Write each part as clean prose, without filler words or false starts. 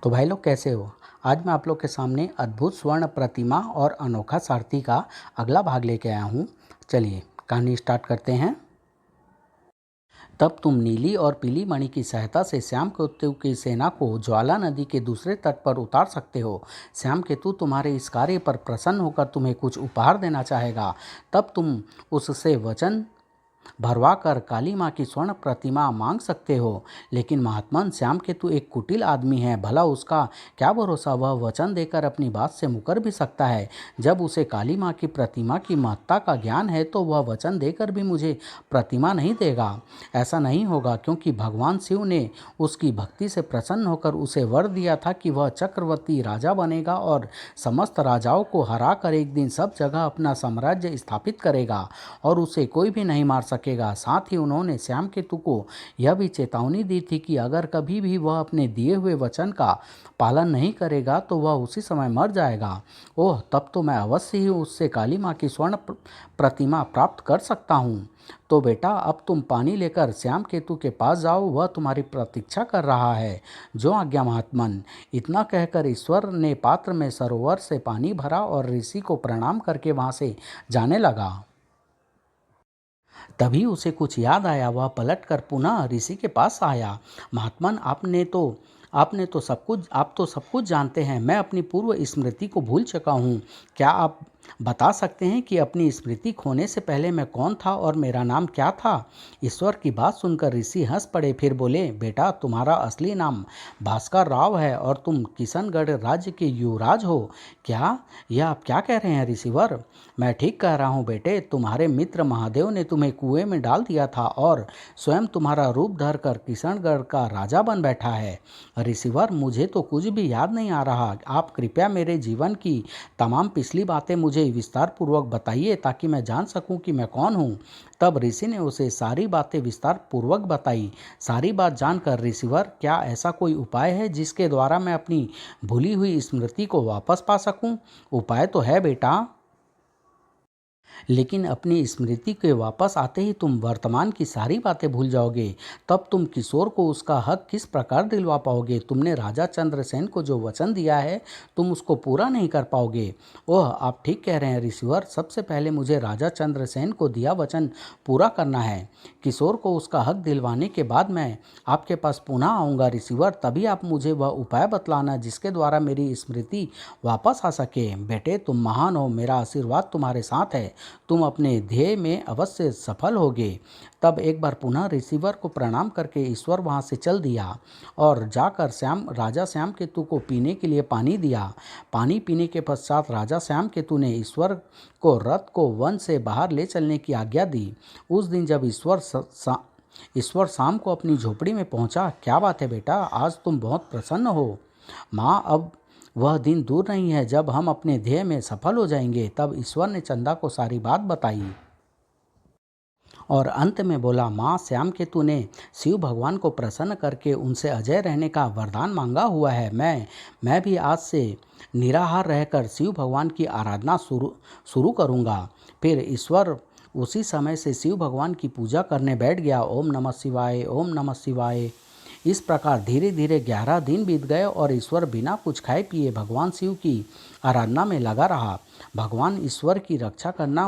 तो भाई लोग कैसे हो। आज मैं आप लोग के सामने अद्भुत स्वर्ण प्रतिमा और अनोखा सारथी का अगला भाग लेके आया हूँ। चलिए कहानी स्टार्ट करते हैं। तब तुम नीली और पीली मणि की सहायता से श्याम केतु की सेना को ज्वाला नदी के दूसरे तट पर उतार सकते हो। श्याम केतु तुम्हारे इस कार्य पर प्रसन्न होकर तुम्हें कुछ उपहार देना चाहेगा। तब तुम उससे वचन भरवा कर काली माँ की स्वर्ण प्रतिमा मांग सकते हो। लेकिन महात्मन, श्याम केतु एक कुटिल आदमी है, भला उसका क्या भरोसा, वह वचन देकर अपनी बात से मुकर भी सकता है। जब उसे काली माँ की प्रतिमा की महत्ता का ज्ञान है तो वह वचन देकर भी मुझे प्रतिमा नहीं देगा। ऐसा नहीं होगा, क्योंकि भगवान शिव ने उसकी भक्ति से प्रसन्न होकर उसे वर दिया था कि वह चक्रवर्ती राजा बनेगा और समस्त राजाओं को हरा कर एक दिन सब जगह अपना साम्राज्य स्थापित करेगा और उसे कोई भी नहीं मार सकेगा। साथ ही उन्होंने श्याम केतु को यह भी चेतावनी दी थी कि अगर कभी भी वह अपने दिए हुए वचन का पालन नहीं करेगा तो वह उसी समय मर जाएगा। ओह, तब तो मैं अवश्य ही उससे काली माँ की स्वर्ण प्रतिमा प्राप्त कर सकता हूँ। तो बेटा, अब तुम पानी लेकर श्याम केतु के पास जाओ, वह तुम्हारी प्रतीक्षा कर रहा है। जो आज्ञा महात्मन। इतना कहकर ईश्वर ने पात्र में सरोवर से पानी भरा और ऋषि को प्रणाम करके वहां से जाने लगा। तभी उसे कुछ याद आया। वह पलटकर पुनः ऋषि के पास आया। महात्मन, आप तो सब कुछ जानते हैं। मैं अपनी पूर्व स्मृति को भूल चुका हूँ। क्या आप बता सकते हैं कि अपनी स्मृति खोने से पहले मैं कौन था और मेरा नाम क्या था? ईश्वर की बात सुनकर ऋषि हंस पड़े, फिर बोले, बेटा, तुम्हारा असली नाम भास्कर राव है और तुम किशनगढ़ राज्य के युवराज हो। क्या? यह आप क्या कह रहे हैं ऋषिवर? मैं ठीक कह रहा हूँ बेटे। तुम्हारे मित्र महादेव ने तुम्हें कुएं में डाल दिया था और स्वयं तुम्हारा रूप धरकर किशनगढ़ का राजा बन बैठा है। ऋषिवर, मुझे तो कुछ भी याद नहीं आ रहा। आप कृपया मेरे जीवन की तमाम पिछली बातें मुझे विस्तार पूर्वक बताइए ताकि मैं जान सकूं कि मैं कौन हूं। तब ऋषि ने उसे सारी बातें विस्तार पूर्वक बताई। सारी बात जानकर ऋषिवर, क्या ऐसा कोई उपाय है जिसके द्वारा मैं अपनी भूली हुई स्मृति को वापस पा सकूं? उपाय तो है बेटा, लेकिन अपनी स्मृति के वापस आते ही तुम वर्तमान की सारी बातें भूल जाओगे। तब तुम किशोर को उसका हक किस प्रकार दिलवा पाओगे? तुमने राजा चंद्रसेन को जो वचन दिया है तुम उसको पूरा नहीं कर पाओगे। ओह, आप ठीक कह रहे हैं ऋषिवर। सबसे पहले मुझे राजा चंद्रसेन को दिया वचन पूरा करना है। किशोर को उसका हक दिलवाने के बाद मैं आपके पास पुनः आऊँगा ऋषिवर। तभी आप मुझे वह उपाय बतलाना जिसके द्वारा मेरी स्मृति वापस आ सके। बेटे, तुम महान हो, मेरा आशीर्वाद तुम्हारे साथ है। तुम अपने ध्येय में अवश्य सफल होगे। तब एक बार पुनः रिसीवर को प्रणाम करके ईश्वर वहां से चल दिया और जाकर राजा श्याम केतु को पीने के लिए पानी दिया। पानी पीने के पश्चात राजा श्याम केतु ने ईश्वर को रथ को वन से बाहर ले चलने की आज्ञा दी। उस दिन जब ईश्वर शाम को अपनी झोपड़ी में पहुंचा। क्या बात है बेटा, आज तुम बहुत प्रसन्न हो। माँ, अब वह दिन दूर नहीं है जब हम अपने ध्येय में सफल हो जाएंगे। तब ईश्वर ने चंदा को सारी बात बताई और अंत में बोला, माँ, श्याम केतु ने शिव भगवान को प्रसन्न करके उनसे अजय रहने का वरदान मांगा हुआ है। मैं भी आज से निराहार रहकर शिव भगवान की आराधना शुरू करूँगा। फिर ईश्वर उसी समय से शिव भगवान की पूजा करने बैठ गया। ओम नमः शिवाय, ओम नमः शिवाय। इस प्रकार धीरे धीरे 11 दिन बीत गए और ईश्वर बिना कुछ खाए पिए भगवान शिव की आराधना में लगा रहा। भगवान ईश्वर की रक्षा करना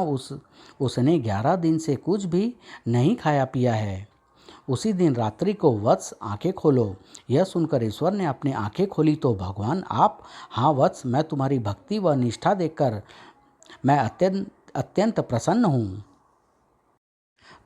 उसने 11 दिन से कुछ भी नहीं खाया पिया है। उसी दिन रात्रि को, वत्स, आंखें खोलो। यह सुनकर ईश्वर ने अपनी आंखें खोली तो भगवान, आप? हाँ वत्स, मैं तुम्हारी भक्ति व निष्ठा देखकर मैं अत्यंत अत्यंत प्रसन्न हूँ।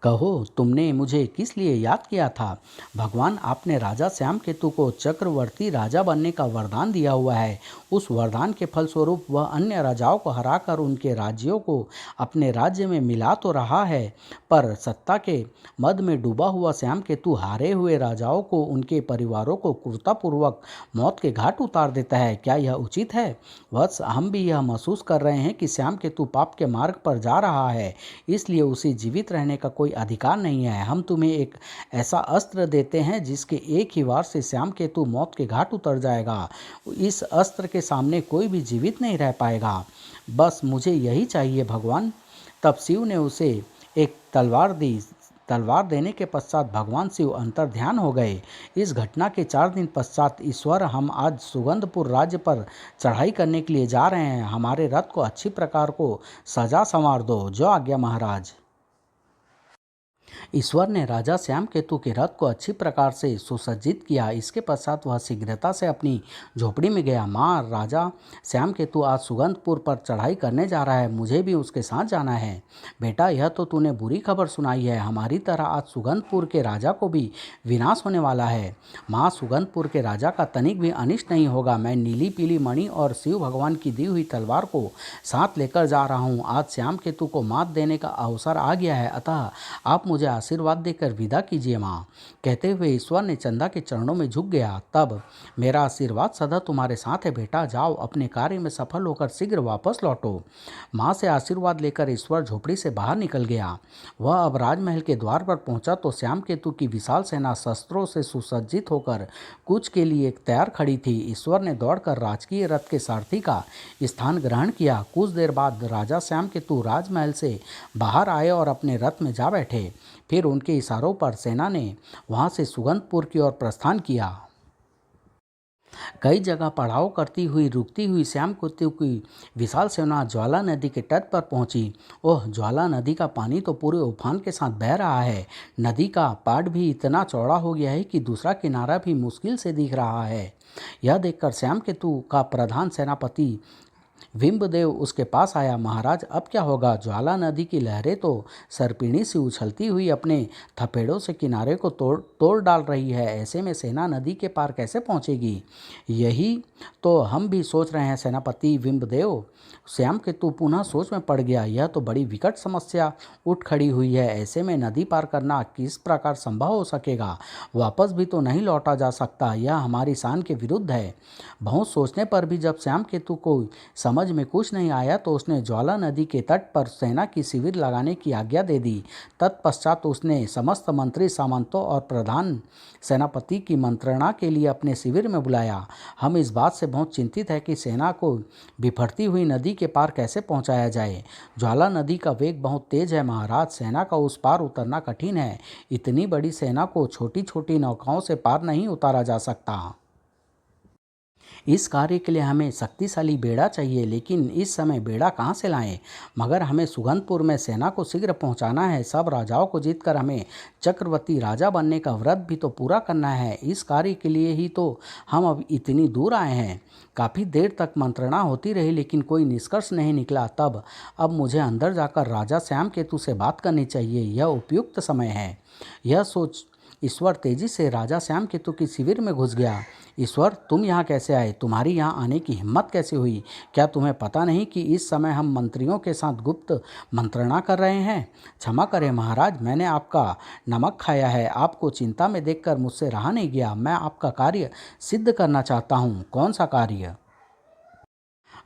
कहो, तुमने मुझे किस लिए याद किया था? भगवान, आपने राजा श्याम केतु को चक्रवर्ती राजा बनने का वरदान दिया हुआ है। उस वरदान के फलस्वरूप वह अन्य राजाओं को हराकर उनके राज्यों को अपने राज्य में मिला तो रहा है, पर सत्ता के मद में डूबा हुआ श्याम केतु हारे हुए राजाओं को, उनके परिवारों को क्रूरतापूर्वक मौत के घाट उतार देता है। क्या यह उचित है? वत्स, हम भी यह महसूस कर रहे हैं कि श्याम केतु पाप के मार्ग पर जा रहा है, इसलिए उसे जीवित रहने का कोई अधिकार नहीं है। हम तुम्हें एक ऐसा अस्त्र देते हैं जिसके एक ही वार से श्याम केतु मौत के घाट उतर जाएगा। इस अस्त्र के सामने कोई भी जीवित नहीं रह पाएगा। बस मुझे यही चाहिए भगवान। तब शिव ने उसे एक तलवार दी। तलवार देने के पश्चात भगवान शिव अंतर्ध्यान हो गए। इस घटना के 4 दिन पश्चात ईश्वर, हम आज सुगंधपुर राज्य पर चढ़ाई करने के लिए जा रहे हैं। हमारे रथ को अच्छी प्रकार को सजा संवार दो। जो आज्ञा महाराज। ईश्वर ने राजा श्याम केतु के रथ को अच्छी प्रकार से सुसज्जित किया। इसके पश्चात वह शीघ्रता से अपनी झोपड़ी में गया। माँ, राजा श्याम केतु आज सुगंधपुर पर चढ़ाई करने जा रहा है, मुझे भी उसके साथ जाना है। बेटा, यह तो तूने बुरी खबर सुनाई है। हमारी तरह आज सुगंधपुर के राजा को भी विनाश होने वाला है। माँ, सुगंधपुर के राजा का तनिक भी अनिष्ट नहीं होगा। मैं नीली पीली मणि और शिव भगवान की दी हुई तलवार को साथ लेकर जा रहा हूँ। आज श्याम केतु को मात देने का अवसर आ गया है, अतः आप मुझे आशीर्वाद देकर विदा कीजिए माँ। कहते हुए ईश्वर ने चंदा के चरणों में झुक गया। तब, मेरा आशीर्वाद सदा तुम्हारे साथ है बेटा, जाओ अपने कार्य में सफल होकर शीघ्र वापस लौटो। माँ से आशीर्वाद लेकर ईश्वर झोपड़ी से बाहर निकल गया। वह अब राजमहल के द्वार पर पहुंचा तो श्याम केतु की विशाल सेना शस्त्रों से सुसज्जित होकर कूच के लिए तैयार खड़ी थी। ईश्वर ने दौड़कर राजकीय रथ के सारथी का स्थान ग्रहण किया। कुछ देर बाद राजा श्याम केतु राजमहल से बाहर आए और अपने रथ में जा बैठे। फिर उनके इशारों पर सेना ने वहां से सुगंधपुर की ओर प्रस्थान किया। कई जगह पड़ाव करती हुई रुकती हुई श्याम केतु की विशाल सेना ज्वाला नदी के तट पर पहुंची। ओह, ज्वाला नदी का पानी तो पूरे उफान के साथ बह रहा है। नदी का पाट भी इतना चौड़ा हो गया है कि दूसरा किनारा भी मुश्किल से दिख रहा है। यह देखकर श्याम केतु का प्रधान सेनापति विम्बदेव उसके पास आया। महाराज, अब क्या होगा? ज्वाला नदी की लहरें तो सर्पिणी सी उछलती हुई अपने थपेड़ों से किनारे को तोड़ तोड़ डाल रही है। ऐसे में सेना नदी के पार कैसे पहुंचेगी? यही तो हम भी सोच रहे हैं सेनापति विम्बदेव। श्याम केतु पुनः सोच में पड़ गया। यह तो बड़ी विकट समस्या उठ खड़ी हुई है। ऐसे में नदी पार करना किस प्रकार संभव हो सकेगा? वापस भी तो नहीं लौटा जा सकता। यह हमारी शान के विरुद्ध है। बहुत सोचने पर भी जब श्याम केतु को समझ में कुछ नहीं आया तो उसने ज्वाला नदी के तट पर सेना की शिविर लगाने की आज्ञा दे दी। तत्पश्चात उसने समस्त मंत्री, सामंतों और प्रधान सेनापति की मंत्रणा के लिए अपने शिविर में बुलाया। हम इस बात से बहुत चिंतित है कि सेना को बिफरती हुई नदी के पार कैसे पहुंचाया जाए। ज्वाला नदी का वेग बहुत तेज है महाराज, सेना का उस पार उतरना कठिन है। इतनी बड़ी सेना को छोटी छोटी नौकाओं से पार नहीं उतारा जा सकता। इस कार्य के लिए हमें शक्तिशाली बेड़ा चाहिए, लेकिन इस समय बेड़ा कहाँ से लाएं? मगर हमें सुगंधपुर में सेना को शीघ्र पहुंचाना है। सब राजाओं को जीतकर हमें चक्रवर्ती राजा बनने का व्रत भी तो पूरा करना है। इस कार्य के लिए ही तो हम अब इतनी दूर आए हैं। काफ़ी देर तक मंत्रणा होती रही लेकिन कोई निष्कर्ष नहीं निकला। तब अब मुझे अंदर जाकर राजा श्याम केतु से बात करनी चाहिए। यह उपयुक्त समय है। यह सोच ईश्वर तेजी से राजा श्याम केतु की शिविर में घुस गया। ईश्वर, तुम यहाँ कैसे आए? तुम्हारी यहाँ आने की हिम्मत कैसे हुई? क्या तुम्हें पता नहीं कि इस समय हम मंत्रियों के साथ गुप्त मंत्रणा कर रहे हैं? क्षमा करें महाराज, मैंने आपका नमक खाया है। आपको चिंता में देखकर मुझसे रहा नहीं गया। मैं आपका कार्य सिद्ध करना चाहता हूँ। कौन सा कार्य?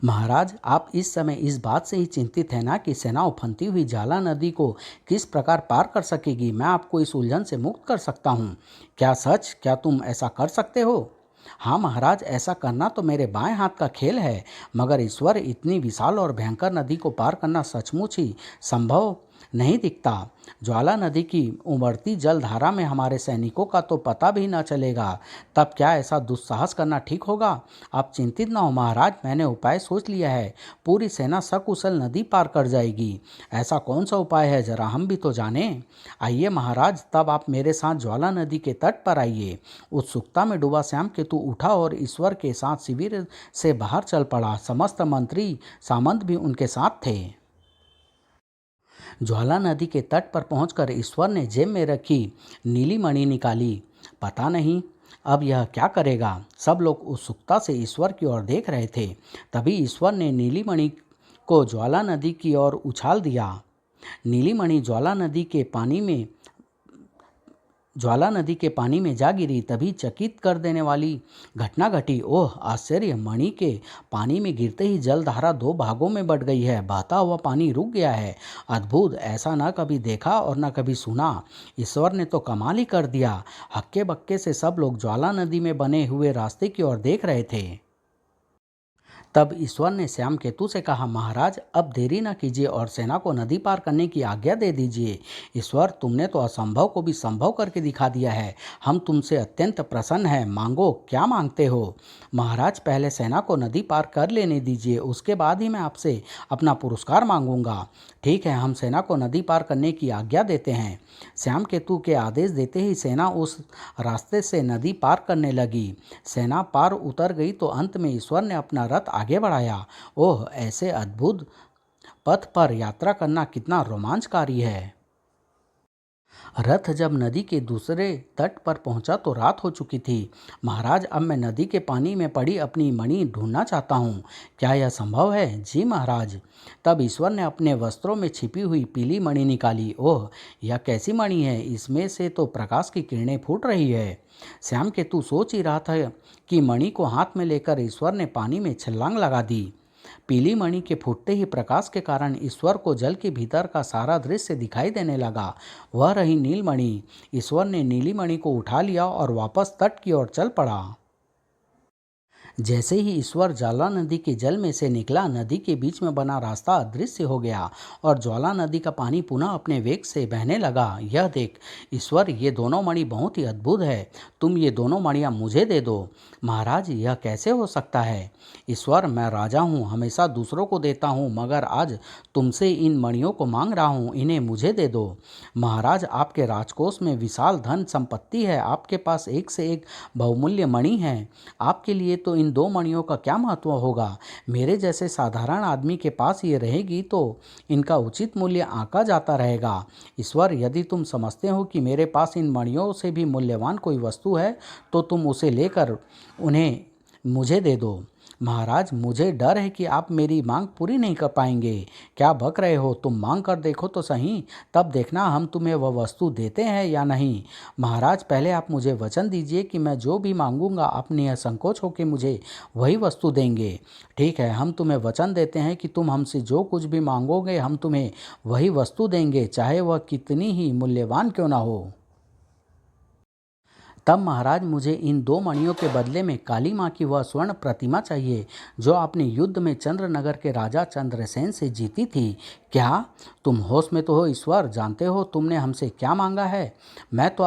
महाराज, आप इस समय इस बात से ही चिंतित हैं ना कि सेना उफनती हुई ज्वाला नदी को किस प्रकार पार कर सकेगी। मैं आपको इस उलझन से मुक्त कर सकता हूँ। क्या सच? क्या तुम ऐसा कर सकते हो? हाँ महाराज, ऐसा करना तो मेरे बाएं हाथ का खेल है। मगर ईश्वर, इतनी विशाल और भयंकर नदी को पार करना सचमुच ही संभव नहीं दिखता। ज्वाला नदी की उमड़ती जलधारा में हमारे सैनिकों का तो पता भी न चलेगा। तब क्या ऐसा दुस्साहस करना ठीक होगा? आप चिंतित न हो महाराज, मैंने उपाय सोच लिया है। पूरी सेना सकुशल नदी पार कर जाएगी। ऐसा कौन सा उपाय है, जरा हम भी तो जानें। आइए महाराज, तब आप मेरे साथ ज्वाला नदी के तट पर आइए। उत्सुकता में डूबा श्याम केतु उठा और ईश्वर के साथ शिविर से बाहर चल पड़ा। समस्त मंत्री सामंत भी उनके साथ थे। ज्वाला नदी के तट पर पहुंचकर ईश्वर ने जेब में रखी नीली मणि निकाली। पता नहीं अब यह क्या करेगा। सब लोग उत्सुकता से ईश्वर की ओर देख रहे थे। तभी ईश्वर ने नीली मणि को ज्वाला नदी की ओर उछाल दिया। नीली मणि ज्वाला नदी के पानी में जा गिरी। तभी चकित कर देने वाली घटना घटी। ओह आश्चर्य! मणि के पानी में गिरते ही जलधारा दो भागों में बट गई है। बहता हुआ पानी रुक गया है। अद्भुत! ऐसा न कभी देखा और न कभी सुना। ईश्वर ने तो कमाल ही कर दिया। हक्के बक्के से सब लोग ज्वाला नदी में बने हुए रास्ते की ओर देख रहे थे। तब ईश्वर ने श्याम केतु से कहा, महाराज अब देरी न कीजिए और सेना को नदी पार करने की आज्ञा दे दीजिए। ईश्वर, तुमने तो असंभव को भी संभव करके दिखा दिया है। हम तुमसे अत्यंत प्रसन्न हैं। मांगो, क्या मांगते हो? महाराज, पहले सेना को नदी पार कर लेने दीजिए, उसके बाद ही मैं आपसे अपना पुरस्कार मांगूंगा। ठीक है, हम सेना को नदी पार करने की आज्ञा देते हैं। श्याम केतु के आदेश देते ही सेना उस रास्ते से नदी पार करने लगी। सेना पार उतर गई तो अंत में ईश्वर ने अपना रथ आगे बढ़ाया। ओह, ऐसे अद्भुत पथ पर यात्रा करना कितना रोमांचकारी है। रथ जब नदी के दूसरे तट पर पहुंचा तो रात हो चुकी थी। महाराज, अब मैं नदी के पानी में पड़ी अपनी मणि ढूंढना चाहता हूँ। क्या यह संभव है? जी महाराज। तब ईश्वर ने अपने वस्त्रों में छिपी हुई पीली मणि निकाली। ओह, यह कैसी मणि है? इसमें से तो प्रकाश की किरणें फूट रही है। श्याम केतु सोच ही रहा था कि मणि को हाथ में लेकर ईश्वर ने पानी में छलांग लगा दी। पीली मणि के फूटते ही प्रकाश के कारण ईश्वर को जल के भीतर का सारा दृश्य दिखाई देने लगा। वह रही नीलमणि। ईश्वर ने नीली मणि को उठा लिया और वापस तट की ओर चल पड़ा। जैसे ही ईश्वर ज्वाला नदी के जल में से निकला, नदी के बीच में बना रास्ता अदृश्य हो गया और ज्वाला नदी का पानी पुनः अपने वेग से बहने लगा। यह देख ईश्वर, ये दोनों मणि बहुत ही अद्भुत है। तुम ये दोनों मणियाँ मुझे दे दो। महाराज, यह कैसे हो सकता है? ईश्वर, मैं राजा हूँ, हमेशा दूसरों को देता हूँ, मगर आज तुमसे इन मणियों को मांग रहा हूँ, इन्हें मुझे दे दो। महाराज, आपके राजकोष में विशाल धन संपत्ति है, आपके पास एक से एक बहुमूल्य मणि है। आपके लिए तो इन दो मणियों का क्या महत्व होगा? मेरे जैसे साधारण आदमी के पास ये रहेगी तो इनका उचित मूल्य आंका जाता रहेगा। ईश्वर, यदि तुम समझते हो कि मेरे पास इन मणियों से भी मूल्यवान कोई वस्तु है तो तुम उसे लेकर उन्हें मुझे दे दो। महाराज, मुझे डर है कि आप मेरी मांग पूरी नहीं कर पाएंगे। क्या बक रहे हो? तुम मांग कर देखो तो सही, तब देखना हम तुम्हें वह वस्तु देते हैं या नहीं। महाराज, पहले आप मुझे वचन दीजिए कि मैं जो भी मांगूंगा आप निसंकोच होकर मुझे वही वस्तु देंगे। ठीक है, हम तुम्हें वचन देते हैं कि तुम हमसे जो कुछ भी मांगोगे हम तुम्हें वही वस्तु देंगे, चाहे वह कितनी ही मूल्यवान क्यों ना हो। तब महाराज, मुझे इन दो मणियों के बदले में काली माँ की वह स्वर्ण प्रतिमा चाहिए जो आपने युद्ध में चंद्रनगर के राजा चंद्रसेन से जीती थी। क्या तुम होश में तो हो ईश्वर? जानते हो तुमने हमसे क्या मांगा है? मैं तो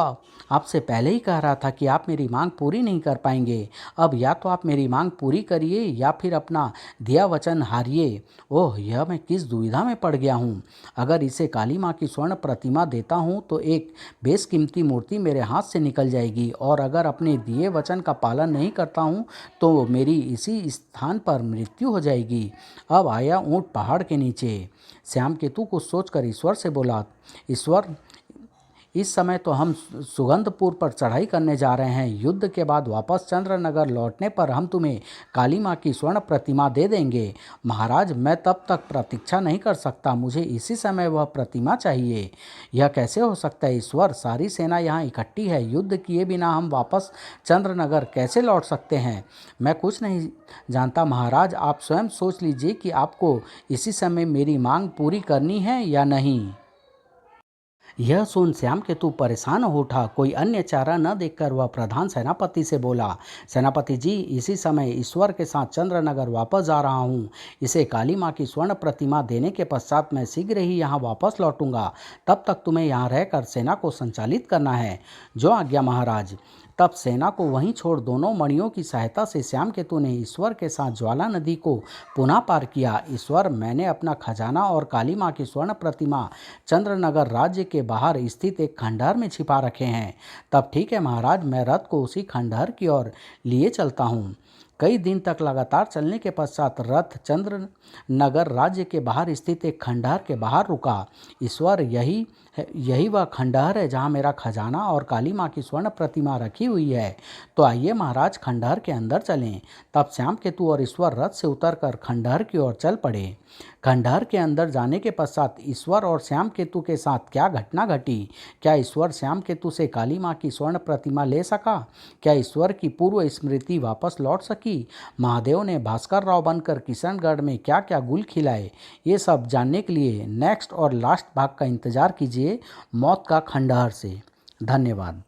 आपसे पहले ही कह रहा था कि आप मेरी मांग पूरी नहीं कर पाएंगे। अब या तो आप मेरी मांग पूरी करिए या फिर अपना दिया वचन हारिए। ओह, यह मैं किस दुविधा में पड़ गया हूँ। अगर इसे काली माँ की स्वर्ण प्रतिमा देता हूँ तो एक बेशकीमती मूर्ति मेरे हाथ से निकल जाएगी और अगर अपने दिए वचन का पालन नहीं करता हूँ तो मेरी इसी स्थान पर मृत्यु हो जाएगी। अब आया ऊँट पहाड़ के नीचे। श्याम केतु को सोचकर ईश्वर से बोला, ईश्वर, इस समय तो हम सुगंधपुर पर चढ़ाई करने जा रहे हैं। युद्ध के बाद वापस चंद्रनगर लौटने पर हम तुम्हें काली माँ की स्वर्ण प्रतिमा दे देंगे। महाराज, मैं तब तक प्रतीक्षा नहीं कर सकता, मुझे इसी समय वह प्रतिमा चाहिए। यह कैसे हो सकता है ईश्वर? सारी सेना यहाँ इकट्ठी है, युद्ध किए बिना हम वापस चंद्रनगर कैसे लौट सकते हैं? मैं कुछ नहीं जानता महाराज, आप स्वयं सोच लीजिए कि आपको इसी समय मेरी मांग पूरी करनी है या नहीं। यह सुन श्याम केतु परेशान हो उठा। कोई अन्य चारा न देखकर वह प्रधान सेनापति से बोला, सेनापति जी, इसी समय ईश्वर के साथ चंद्रनगर वापस जा रहा हूँ। इसे काली माँ की स्वर्ण प्रतिमा देने के पश्चात मैं शीघ्र ही यहाँ वापस लौटूंगा। तब तक तुम्हें यहाँ रहकर सेना को संचालित करना है। जो आज्ञा महाराज। तब सेना को वहीं छोड़ दोनों मणियों की सहायता से श्याम केतु ने ईश्वर के साथ ज्वाला नदी को पुनः पार किया। ईश्वर, मैंने अपना खजाना और काली माँ की स्वर्ण प्रतिमा चंद्रनगर राज्य के बाहर स्थित एक खंडहर में छिपा रखे हैं। तब ठीक है महाराज, मैं रथ को उसी खंडहर की ओर लिए चलता हूँ। कई दिन तक लगातार चलने के पश्चात रथ चंद्रनगर राज्य के बाहर स्थित एक खंडहर के बाहर रुका। ईश्वर, यही वह खंडहर है जहाँ मेरा खजाना और काली माँ की स्वर्ण प्रतिमा रखी हुई है। तो आइए महाराज, खंडहर के अंदर चलें। तब श्याम केतु और ईश्वर रथ से उतरकर खंडहर की ओर चल पड़े। खंडहर के अंदर जाने के पश्चात ईश्वर और श्याम केतु के साथ क्या घटना घटी? क्या ईश्वर श्याम केतु से काली माँ की स्वर्ण प्रतिमा ले सका? क्या ईश्वर की पूर्व स्मृति वापस लौट सकी? महादेव ने भास्कर राव बनकर किशनगढ़ में क्या क्या गुल खिलाए? ये सब जानने के लिए नेक्स्ट और लास्ट भाग का इंतजार कीजिए मौत का खंडहर से। धन्यवाद।